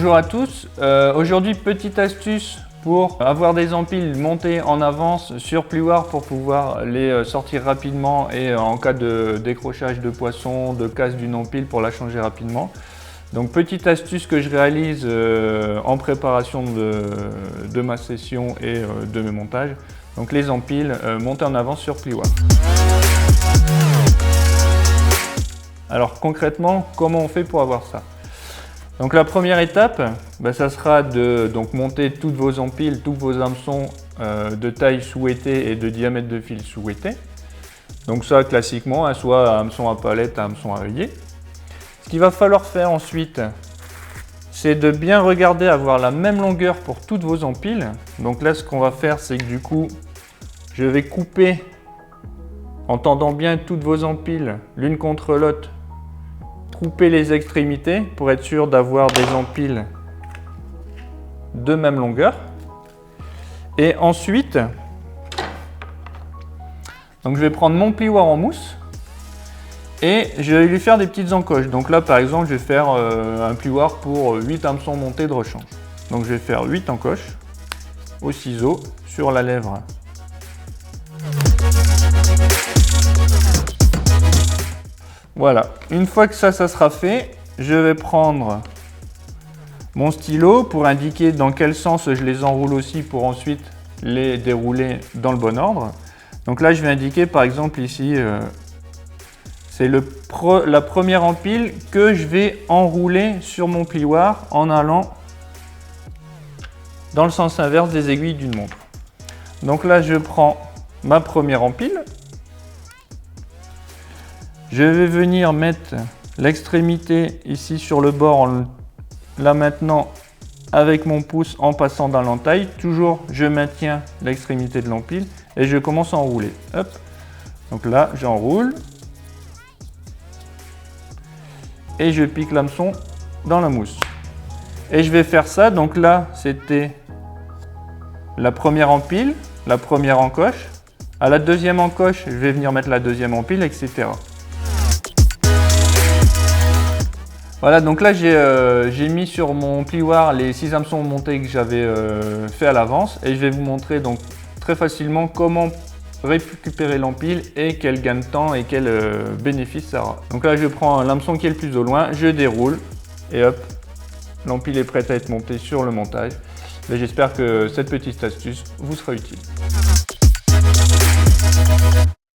Bonjour à tous, aujourd'hui petite astuce pour avoir des empiles montées en avance sur plioir pour pouvoir les sortir rapidement et en cas de décrochage de poisson, de casse d'une empile pour la changer rapidement. Donc petite astuce que je réalise en préparation de ma session et de mes montages. Donc les empiles montées en avance sur plioir. Alors concrètement, comment on fait pour avoir ça? Donc la première étape, ça sera de monter toutes vos empiles, tous vos hameçons de taille souhaitée et de diamètre de fil souhaité. Donc ça classiquement, soit hameçon à palette, hameçon à œillet. Ce qu'il va falloir faire ensuite, c'est de bien regarder avoir la même longueur pour toutes vos empiles. Donc là ce qu'on va faire, c'est que du coup, je vais couper en tendant bien toutes vos empiles l'une contre l'autre, couper les extrémités pour être sûr d'avoir des empiles de même longueur. Et ensuite, donc je vais prendre mon plioir en mousse et je vais lui faire des petites encoches. Donc là par exemple, je vais faire un plioir pour 8 hameçons montés de rechange. Donc je vais faire 8 encoches au ciseau sur la lèvre. Voilà, une fois que ça sera fait, je vais prendre mon stylo pour indiquer dans quel sens je les enroule aussi pour ensuite les dérouler dans le bon ordre. Donc là, je vais indiquer par exemple ici, c'est la première empile que je vais enrouler sur mon plioir en allant dans le sens inverse des aiguilles d'une montre. Donc là, je prends ma première empile. Je vais venir mettre l'extrémité ici sur le bord, là maintenant avec mon pouce en passant dans l'entaille. Toujours, je maintiens l'extrémité de l'empile et je commence à enrouler. Hop. Donc là, j'enroule et je pique l'hameçon dans la mousse. Et je vais faire ça. Donc là, c'était la première empile, la première encoche. À la deuxième encoche, je vais venir mettre la deuxième empile, etc. Voilà, donc là j'ai mis sur mon plioir les 6 hameçons montés que j'avais fait à l'avance et je vais vous montrer donc très facilement comment récupérer l'empile et quel gain de temps et quel bénéfice ça aura. Donc là je prends l'hameçon qui est le plus au loin, je déroule et hop, l'empile est prête à être montée sur le montage. J'espère que cette petite astuce vous sera utile.